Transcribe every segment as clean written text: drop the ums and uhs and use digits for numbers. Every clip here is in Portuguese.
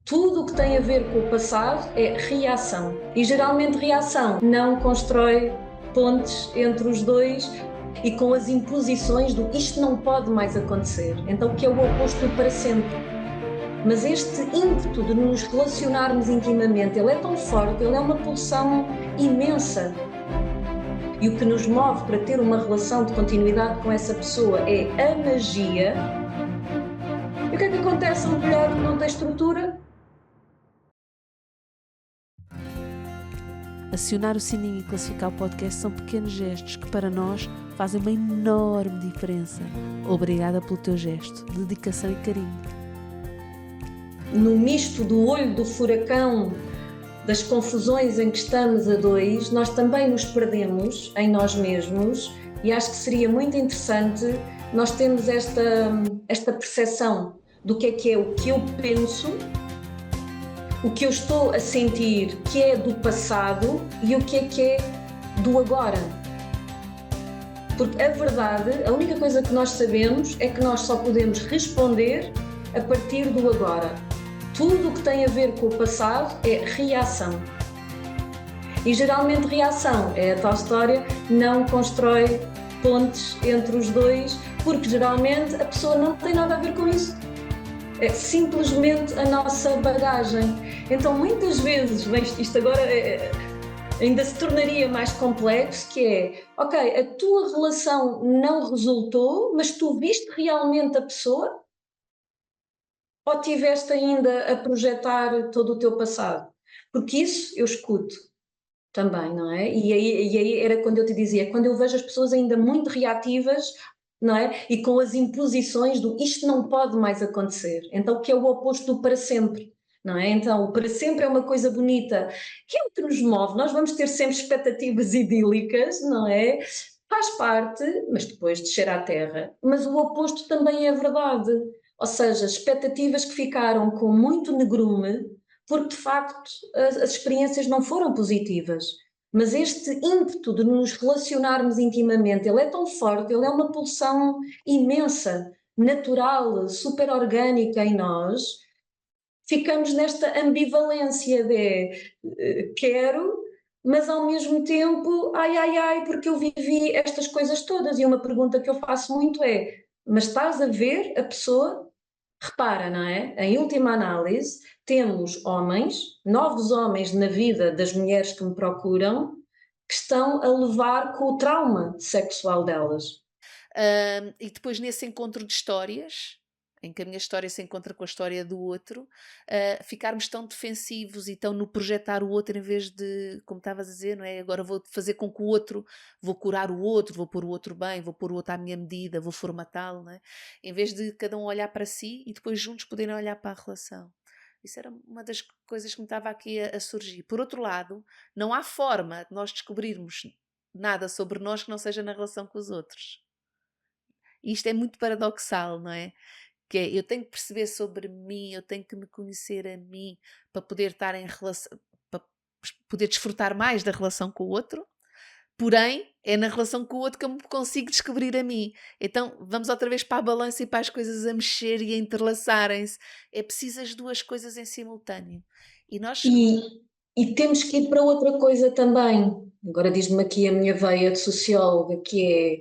Tudo o que tem a ver com o passado é reação. E geralmente reação não constrói pontes entre os dois e com as imposições do isto não pode mais acontecer. Então, que é o oposto do para sempre. Mas este ímpeto de nos relacionarmos intimamente, ele é tão forte, ele é uma pulsão imensa. E o que nos move para ter uma relação de continuidade com essa pessoa é a magia. E o que é que acontece a uma mulher que não tem estrutura? Acionar o sininho e classificar o podcast são pequenos gestos que para nós fazem uma enorme diferença. Obrigada pelo teu gesto, dedicação e carinho. No misto do olho do furacão, das confusões em que estamos a dois, nós também nos perdemos em nós mesmos e acho que seria muito interessante nós termos esta percepção do que é o que eu penso, o que eu estou a sentir que é do passado e o que é do agora. Porque a verdade, a única coisa que nós sabemos é que nós só podemos responder a partir do agora. Tudo o que tem a ver com o passado é reação. E geralmente reação é a tal história, não constrói pontes entre os dois, porque geralmente a pessoa não tem nada a ver com isso. É simplesmente a nossa bagagem. Então muitas vezes, isto agora ainda se tornaria mais complexo, que é, ok, a tua relação não resultou, mas tu viste realmente a pessoa? Ou tiveste ainda a projetar todo o teu passado? Porque isso eu escuto também, não é? E aí era quando eu te dizia, quando eu vejo as pessoas ainda muito reativas, não é? E com as imposições do isto não pode mais acontecer. Então, o que é o oposto do para sempre, não é? Então, o para sempre é uma coisa bonita, que é o que nos move. Nós vamos ter sempre expectativas idílicas, não é? Faz parte, mas depois descer à terra. Mas o oposto também é verdade. Ou seja, expectativas que ficaram com muito negrume, porque de facto as experiências não foram positivas. Mas este ímpeto de nos relacionarmos intimamente, ele é tão forte, ele é uma pulsão imensa, natural, super orgânica em nós. Ficamos nesta ambivalência de quero, mas ao mesmo tempo, ai, porque eu vivi estas coisas todas. E uma pergunta que eu faço muito é, mas estás a ver a pessoa? Repara, não é? Em última análise, temos homens, novos homens na vida das mulheres que me procuram, que estão a levar com o trauma sexual delas. E depois nesse encontro de histórias, em que a minha história se encontra com a história do outro, ficarmos tão defensivos e tão no projetar o outro em vez de, como estavas a dizer, não é? Agora vou fazer com que o outro, vou curar o outro, vou pôr o outro bem, vou pôr o outro à minha medida, vou formatá-lo, não é? Em vez de cada um olhar para si e depois juntos poderem olhar para a relação. Isso era uma das coisas que me estava aqui a surgir. Por outro lado, não há forma de nós descobrirmos nada sobre nós que não seja na relação com os outros. E isto é muito paradoxal, não é? Que é, eu tenho que perceber sobre mim, eu tenho que me conhecer a mim para poder estar em relação, para poder desfrutar mais da relação com o outro. Porém, é na relação com o outro que eu me consigo descobrir a mim. Então, vamos outra vez para a balança e para as coisas a mexer e a entrelaçarem-se. É preciso as duas coisas em simultâneo. E nós... E temos que ir para outra coisa também. Agora diz-me aqui a minha veia de socióloga, que é,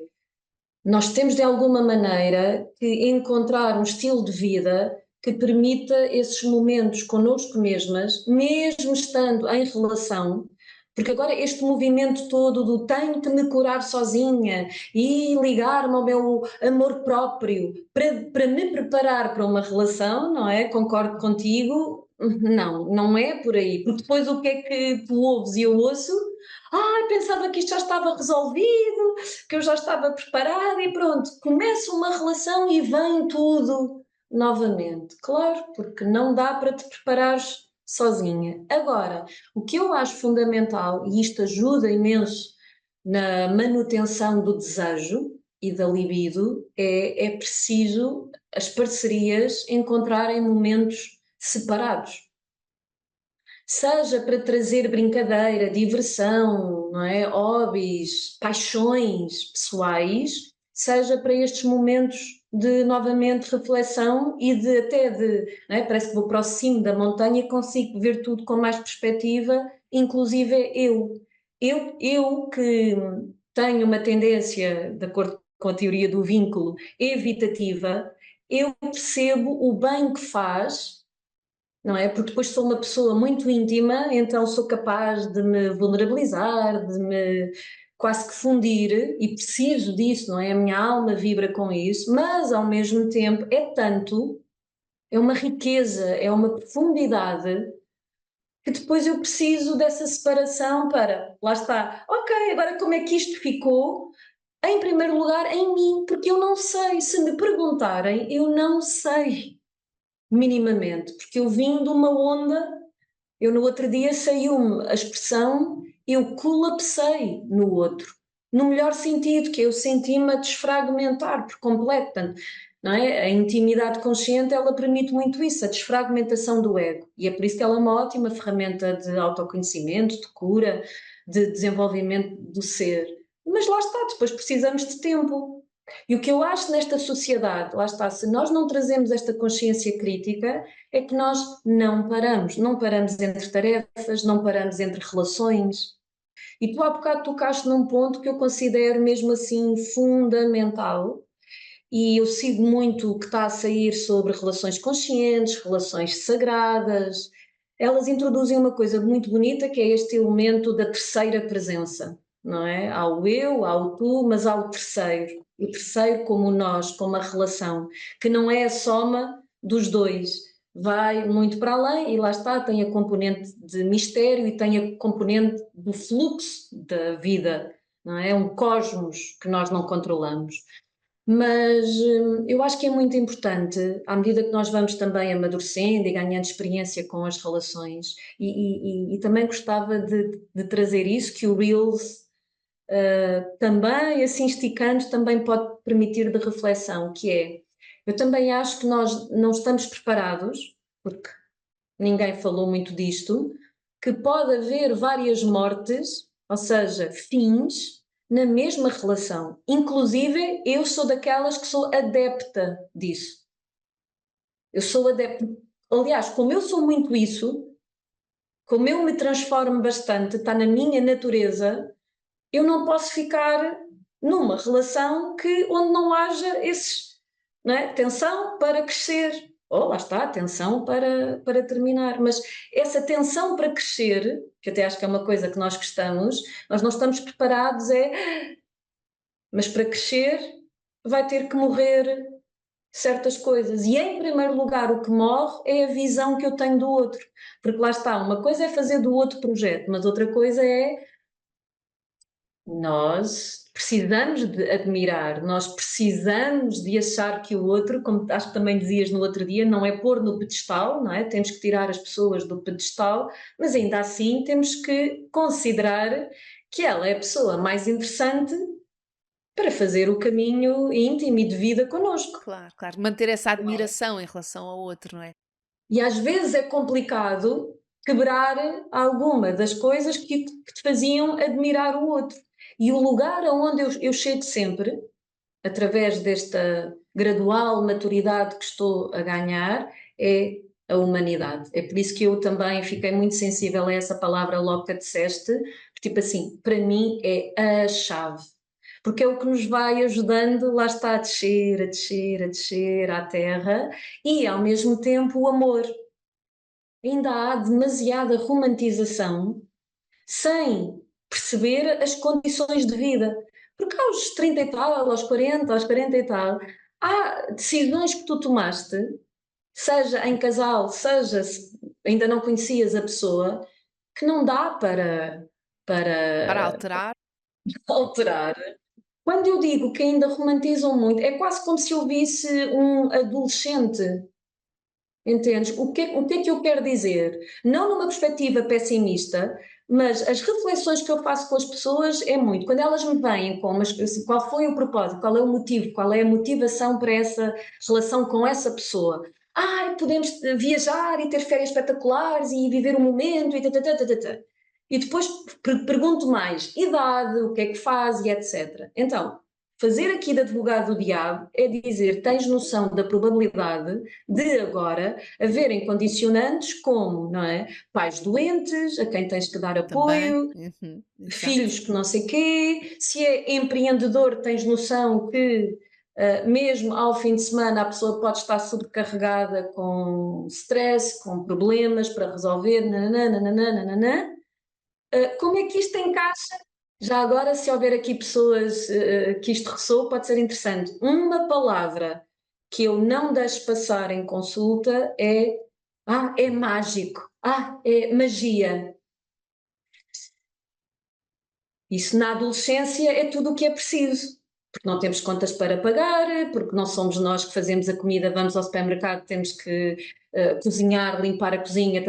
nós temos de alguma maneira que encontrar um estilo de vida que permita esses momentos connosco mesmas, mesmo estando em relação, porque agora este movimento todo do tenho que me curar sozinha e ligar-me ao meu amor próprio para me preparar para uma relação, não é? Concordo contigo, não é por aí, porque depois o que é que tu ouves e eu ouço? Pensava que isto já estava resolvido, que eu já estava preparada e pronto, começa uma relação e vem tudo novamente. Claro, porque não dá para te preparares sozinha. Agora, o que eu acho fundamental, e isto ajuda imenso na manutenção do desejo e da libido, é preciso as parcerias encontrarem momentos separados. Seja para trazer brincadeira, diversão, não é? Hobbies, paixões pessoais, seja para estes momentos de novamente reflexão e de até de, não é? Parece que vou para o cimo da montanha e consigo ver tudo com mais perspectiva, inclusive eu que tenho uma tendência, de acordo com a teoria do vínculo, evitativa, eu percebo o bem que faz, não é? Porque depois sou uma pessoa muito íntima, então sou capaz de me vulnerabilizar, de me quase que fundir, e preciso disso, não é? A minha alma vibra com isso, mas ao mesmo tempo é tanto, é uma riqueza, é uma profundidade, que depois eu preciso dessa separação para, lá está, ok, agora como é que isto ficou? Em primeiro lugar, em mim, porque eu não sei, se me perguntarem, eu não sei minimamente, porque eu vim de uma onda, eu no outro dia saiu-me a expressão, eu colapsei no outro, no melhor sentido, que eu senti-me a desfragmentar por completo, portanto, não é? A intimidade consciente, ela permite muito isso, a desfragmentação do ego, e é por isso que ela é uma ótima ferramenta de autoconhecimento, de cura, de desenvolvimento do ser. Mas lá está, depois precisamos de tempo. E o que eu acho nesta sociedade, lá está, se nós não trazemos esta consciência crítica, é que nós não paramos entre tarefas, não paramos entre relações. E tu há bocado tocaste num ponto que eu considero mesmo assim fundamental, e eu sigo muito o que está a sair sobre relações conscientes, relações sagradas. Elas introduzem uma coisa muito bonita que é este elemento da terceira presença, não é? Há o eu, há o tu, mas há o terceiro. O terceiro como nós, como a relação, que não é a soma dos dois. Vai muito para além e lá está, tem a componente de mistério e tem a componente do fluxo da vida, não é? É um cosmos que nós não controlamos. Mas eu acho que é muito importante, à medida que nós vamos também amadurecendo e ganhando experiência com as relações, e também gostava de trazer isso, que o Reels também, assim esticando, também pode permitir de reflexão, que é, eu também acho que nós não estamos preparados, porque ninguém falou muito disto, que pode haver várias mortes, ou seja, fins, na mesma relação. Inclusive, eu sou daquelas que sou adepta disso. Eu sou adepta. Aliás, como eu sou muito isso, como eu me transformo bastante, está na minha natureza, eu não posso ficar numa relação onde não haja esses, não é? Tensão para crescer. Ou lá está, tensão para terminar. Mas essa tensão para crescer, que até acho que é uma coisa que nós gostamos, nós não estamos preparados, mas para crescer vai ter que morrer certas coisas. E em primeiro lugar, o que morre é a visão que eu tenho do outro. Porque lá está, uma coisa é fazer do outro projeto, mas outra coisa é nós precisamos de admirar, nós precisamos de achar que o outro, como acho que também dizias no outro dia, não é pôr no pedestal, não é? Temos que tirar as pessoas do pedestal, mas ainda assim temos que considerar que ela é a pessoa mais interessante para fazer o caminho íntimo e de vida connosco. Claro, claro. Manter essa admiração em relação ao outro, não é? E às vezes é complicado quebrar alguma das coisas que te faziam admirar o outro. E o lugar aonde eu chego sempre, através desta gradual maturidade que estou a ganhar, é a humanidade. É por isso que eu também fiquei muito sensível a essa palavra logo que a disseste, tipo assim, para mim é a chave. Porque é o que nos vai ajudando, lá está, a descer, a descer, a descer à terra, e ao mesmo tempo o amor. Ainda há demasiada romantização sem perceber as condições de vida. Porque aos 30 e tal, aos 40 e tal, há decisões que tu tomaste, seja em casal, seja se ainda não conhecias a pessoa, que não dá Para para alterar, alterar. Quando eu digo que ainda romantizam muito, é quase como se eu visse um adolescente. Entendes? O que é que eu quero dizer? Não numa perspectiva pessimista, mas as reflexões que eu faço com as pessoas é muito. Quando elas me vêm com qual foi o propósito, qual é o motivo, qual é a motivação para essa relação com essa pessoa. Podemos viajar e ter férias espetaculares e viver o momento e tata. E depois pergunto mais, idade, o que é que faz e etc. Então, fazer aqui de advogado do diabo é dizer, tens noção da probabilidade de agora haverem condicionantes como, não é? Pais doentes, a quem tens que dar Também. apoio, Uhum, exato. filhos que não sei quê, se é empreendedor, tens noção que mesmo ao fim de semana a pessoa pode estar sobrecarregada com stress, com problemas para resolver, nananã, nananã, nananã. Como é que isto encaixa? Já agora, se houver aqui pessoas que isto ressoa, pode ser interessante. Uma palavra que eu não deixo passar em consulta é mágico, é magia. Isso na adolescência é tudo o que é preciso, porque não temos contas para pagar, porque não somos nós que fazemos a comida, vamos ao supermercado, temos que cozinhar, limpar a cozinha,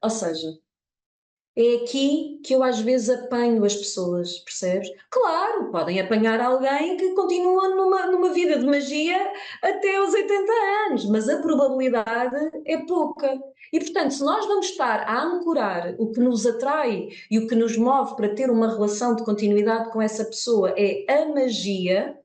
ou seja, é aqui que eu às vezes apanho as pessoas, percebes? Claro, podem apanhar alguém que continua numa vida de magia até aos 80 anos, mas a probabilidade é pouca. E portanto, se nós vamos estar a ancorar o que nos atrai e o que nos move para ter uma relação de continuidade com essa pessoa é a magia,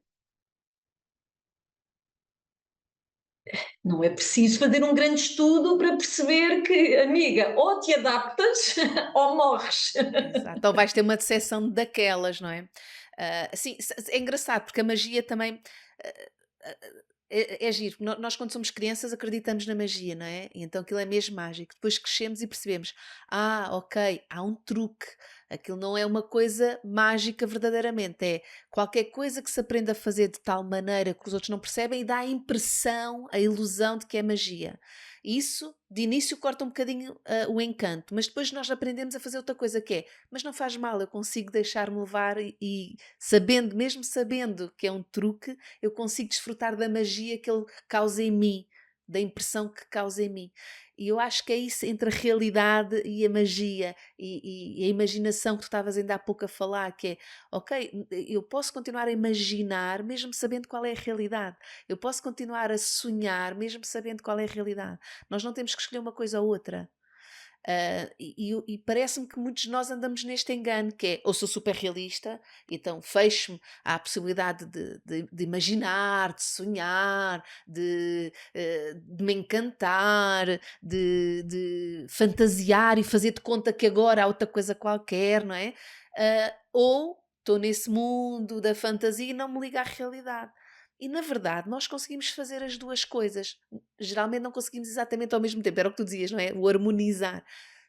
não é preciso fazer um grande estudo para perceber que, amiga, ou te adaptas ou morres. Exato. Ou vais ter uma decepção daquelas, não é? Sim, é engraçado, porque a magia também. ah, é giro. Nós, quando somos crianças, acreditamos na magia, não é? E então aquilo é mesmo mágico. Depois crescemos e percebemos: ok, há um truque. Aquilo não é uma coisa mágica verdadeiramente. É qualquer coisa que se aprenda a fazer de tal maneira que os outros não percebem e dá a impressão, a ilusão de que é magia. Isso, de início, corta um bocadinho o encanto, mas depois nós aprendemos a fazer outra coisa que é, mas não faz mal, eu consigo deixar-me levar e sabendo, mesmo sabendo que é um truque, eu consigo desfrutar da magia que ele causa em mim, da impressão que causa em mim. E eu acho que é isso entre a realidade e a magia e a imaginação que tu estavas ainda há pouco a falar, que é, ok, eu posso continuar a imaginar mesmo sabendo qual é a realidade. Eu posso continuar a sonhar mesmo sabendo qual é a realidade. Nós não temos que escolher uma coisa ou outra. E parece-me que muitos de nós andamos neste engano, que é, ou sou super realista, então fecho-me à possibilidade de imaginar, de sonhar, de me encantar, de fantasiar e fazer de conta que agora há outra coisa qualquer, não é? Ou estou nesse mundo da fantasia e não me ligo à realidade. E na verdade, nós conseguimos fazer as duas coisas. Geralmente não conseguimos exatamente ao mesmo tempo, era o que tu dizias, não é? O harmonizar.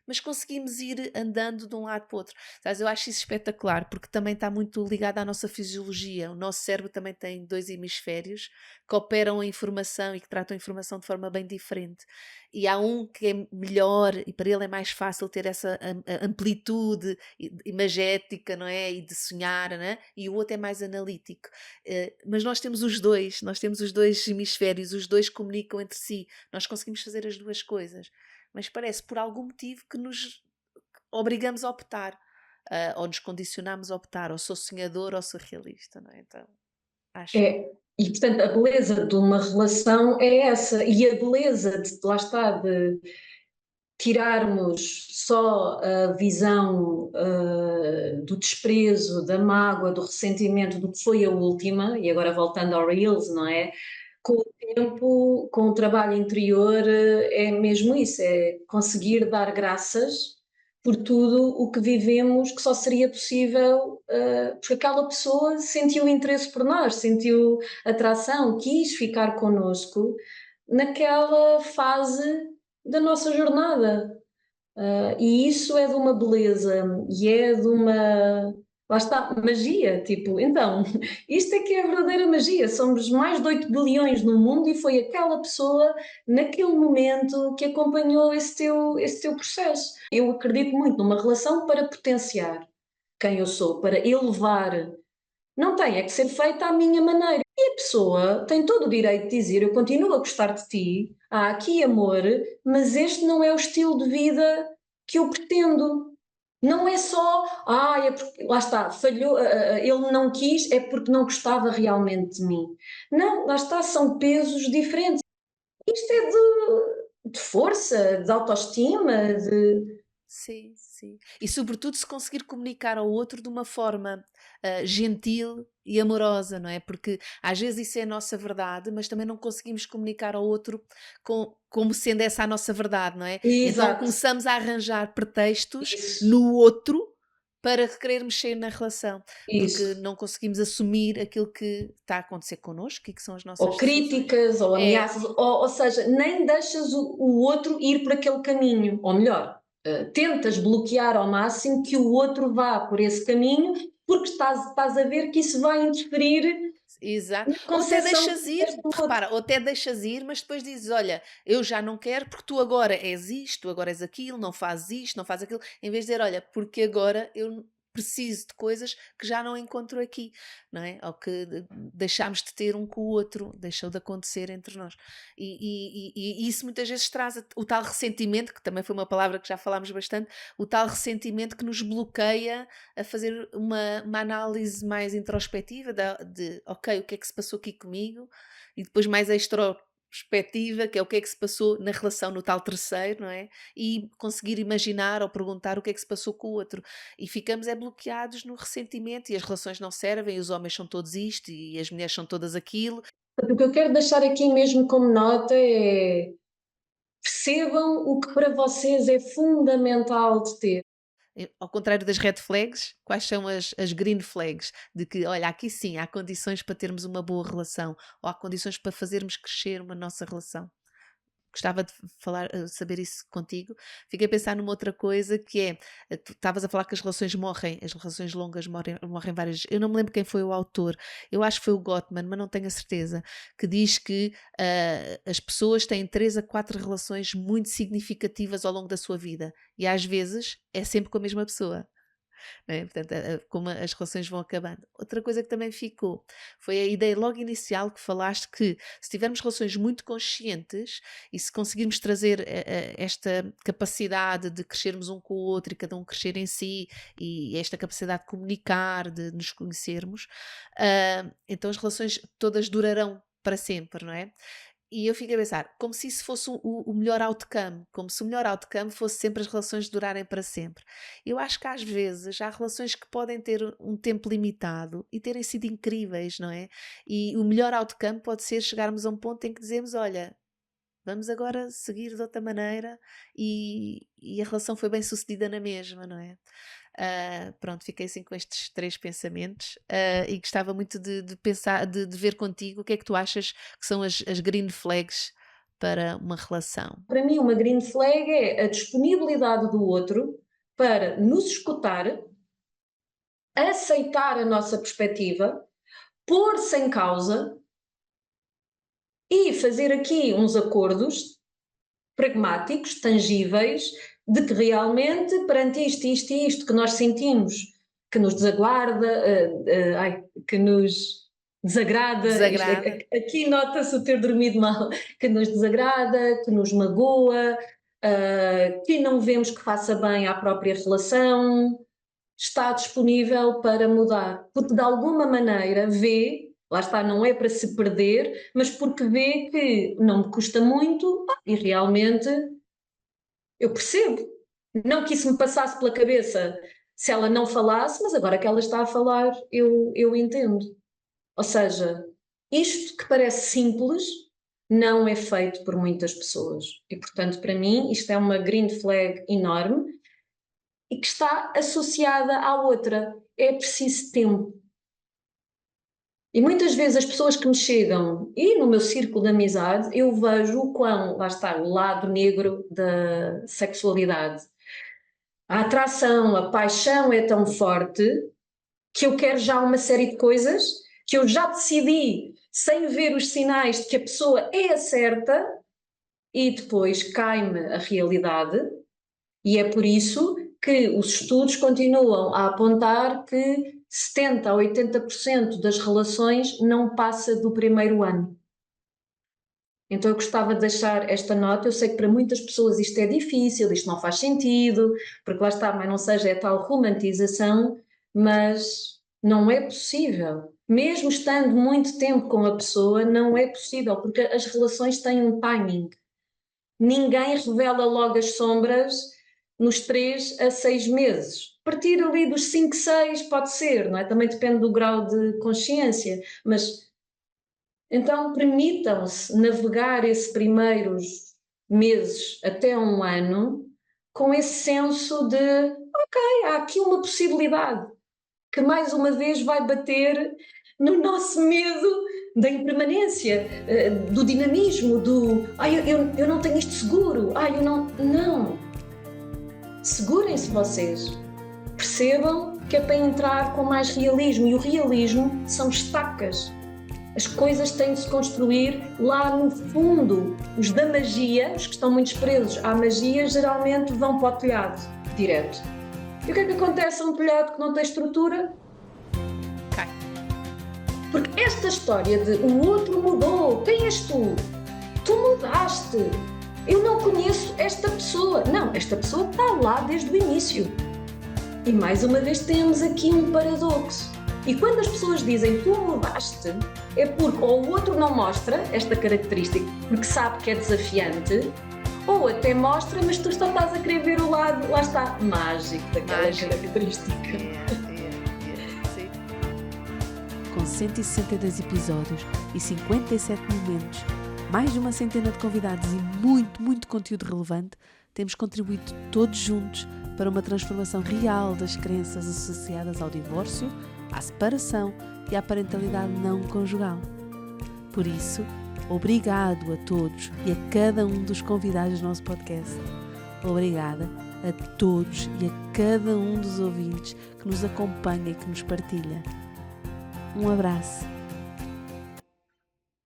Mas conseguimos ir andando de um lado para o outro. Sabes, eu acho isso espetacular, porque também está muito ligado à nossa fisiologia. O nosso cérebro também tem dois hemisférios que operam a informação e que tratam a informação de forma bem diferente. E há um que é melhor e para ele é mais fácil ter essa amplitude imagética, não é? E de sonhar, não é? E o outro é mais analítico. Mas nós temos os dois hemisférios, os dois comunicam entre si, nós conseguimos fazer as duas coisas, mas parece por algum motivo que nos obrigamos a optar, ou nos condicionamos a optar, ou sou sonhador ou sou realista, não é? Então, acho que E portanto a beleza de uma relação é essa, e a beleza de, lá está, de tirarmos só a visão do desprezo, da mágoa, do ressentimento do que foi a última, e agora voltando ao Reels, não é? Com o tempo, com o trabalho interior, é mesmo isso, é conseguir dar graças por tudo o que vivemos, que só seria possível porque aquela pessoa sentiu interesse por nós, sentiu atração, quis ficar connosco naquela fase da nossa jornada. E isso é de uma beleza e é de uma. Lá está, magia. Tipo, então, isto é que é a verdadeira magia. Somos mais de 8 bilhões no mundo e foi aquela pessoa, naquele momento, que acompanhou esse teu processo. Eu acredito muito numa relação para potenciar quem eu sou, para elevar. Não tem, é que ser feita à minha maneira. E a pessoa tem todo o direito de dizer: eu continuo a gostar de ti, há aqui amor, mas este não é o estilo de vida que eu pretendo. Não é só, é porque, lá está, falhou, ele não quis, é porque não gostava realmente de mim. Não, lá está, são pesos diferentes. Isto é de força, de autoestima, de. sim, sim. E sobretudo se conseguir comunicar ao outro de uma forma gentil e amorosa, não é? Porque às vezes isso é a nossa verdade, mas também não conseguimos comunicar ao outro como sendo essa a nossa verdade, não é? Então Exato, começamos a arranjar pretextos isso, no outro para querer mexer na relação, porque isso. não conseguimos assumir aquilo que está a acontecer connosco e que são as Ou nossas decisões. críticas, ou É, ameaças, ou seja, nem deixas o outro ir por aquele caminho, ou melhor, tentas bloquear ao máximo que o outro vá por esse caminho, porque estás a ver que isso vai interferir exato. na Ou até concepção que deixas ir, tens do outro. repara, ou até deixas ir, mas depois dizes: Olha, eu já não quero porque tu agora és isto, tu agora és aquilo, não fazes isto, não fazes aquilo, em vez de dizer: Olha, porque agora eu preciso de coisas que já não encontro aqui, não é? Ou que deixámos de ter um com o outro, deixou de acontecer entre nós. E isso muitas vezes traz o tal ressentimento, que também foi uma palavra que já falámos bastante, o tal ressentimento que nos bloqueia a fazer uma análise mais introspectiva de ok, o que é que se passou aqui comigo, e depois mais extrospectiva, que é o que é que se passou na relação no tal terceiro, não é? E conseguir imaginar ou perguntar o que é que se passou com o outro. E ficamos bloqueados no ressentimento e as relações não servem, e os homens são todos isto e as mulheres são todas aquilo. O que eu quero deixar aqui mesmo como nota é percebam o que para vocês é fundamental de ter. Ao contrário das red flags, quais são as green flags? De que, olha, aqui sim, há condições para termos uma boa relação, ou há condições para fazermos crescer uma nossa relação. Gostava de falar, saber isso contigo. Fiquei a pensar numa outra coisa que é, tu estavas a falar que as relações morrem, as relações longas morrem várias vezes. Eu não me lembro quem foi o autor, eu acho que foi o Gottman, mas não tenho a certeza, que diz que as pessoas têm 3 a 4 relações muito significativas ao longo da sua vida e às vezes é sempre com a mesma pessoa. Não é? Portanto, como as relações vão acabando. Outra coisa que também ficou foi a ideia logo inicial que falaste que se tivermos relações muito conscientes e se conseguirmos trazer esta capacidade de crescermos um com o outro e cada um crescer em si e esta capacidade de comunicar, de nos conhecermos, então as relações todas durarão para sempre, não é? E eu fiquei a pensar, como se isso fosse o melhor outcome, como se o melhor outcome fosse sempre as relações durarem para sempre. Eu acho que às vezes há relações que podem ter um tempo limitado e terem sido incríveis, não é? E o melhor outcome pode ser chegarmos a um ponto em que dizemos: Olha, vamos agora seguir de outra maneira e a relação foi bem sucedida na mesma, não é? Pronto, fiquei assim com estes 3 pensamentos e gostava muito de pensar, de ver contigo o que é que tu achas que são as green flags para uma relação. Para mim, uma green flag é a disponibilidade do outro para nos escutar, aceitar a nossa perspectiva, pôr-se em causa e fazer aqui uns acordos pragmáticos, tangíveis, de que realmente perante isto e isto que nós sentimos que nos desaguarda, que nos desagrada, Desagrada? aqui nota-se o ter dormido mal, que nos desagrada, que nos magoa, que não vemos que faça bem à própria relação, está disponível para mudar, porque de alguma maneira vê, lá está, não é para se perder, mas porque vê que não me custa muito e realmente eu percebo. Não que isso me passasse pela cabeça se ela não falasse, mas agora que ela está a falar, eu entendo. Ou seja, isto que parece simples não é feito por muitas pessoas. E, portanto, para mim, isto é uma green flag enorme e que está associada à outra. É preciso tempo. E muitas vezes as pessoas que me chegam, e no meu círculo de amizade, eu vejo o quão, lá está, o lado negro da sexualidade. A atração, a paixão é tão forte que eu quero já uma série de coisas que eu já decidi sem ver os sinais de que a pessoa é a certa e depois cai-me a realidade e é por isso que os estudos continuam a apontar que 70 a 80% das relações não passa do primeiro ano. Então eu gostava de deixar esta nota, eu sei que para muitas pessoas isto é difícil, isto não faz sentido, porque lá está, mas não seja é tal romantização, mas não é possível. Mesmo estando muito tempo com a pessoa, não é possível, porque as relações têm um timing. Ninguém revela logo as sombras nos 3 a 6 meses. A partir ali dos 5, 6 pode ser, não é? Também depende do grau de consciência, mas então permitam-se navegar esses primeiros meses até um ano com esse senso de, ok, há aqui uma possibilidade que mais uma vez vai bater no nosso medo da impermanência, do dinamismo, eu não tenho isto seguro, eu não... Não. Segurem-se vocês. Percebam que é para entrar com mais realismo, e o realismo são estacas. As coisas têm de se construir lá no fundo. Os da magia, os que estão muito presos à magia, geralmente vão para o telhado, direto. E o que é que acontece a um telhado que não tem estrutura? Cai. Porque esta história de o outro mudou, quem és tu? Tu mudaste. Eu não conheço esta pessoa. Não, esta pessoa está lá desde o início. E mais uma vez temos aqui um paradoxo. E quando as pessoas dizem tu mudaste, é porque ou o outro não mostra esta característica porque sabe que é desafiante, ou até mostra, mas tu só estás a querer ver o lado, lá está, mágico daquela característica. Sim. Com 162 episódios e 57 momentos, mais de uma centena de convidados e muito conteúdo relevante, temos contribuído todos juntos para uma transformação real das crenças associadas ao divórcio, à separação e à parentalidade não conjugal. Por isso, obrigado a todos e a cada um dos convidados do nosso podcast. Obrigada a todos e a cada um dos ouvintes que nos acompanha e que nos partilha. Um abraço.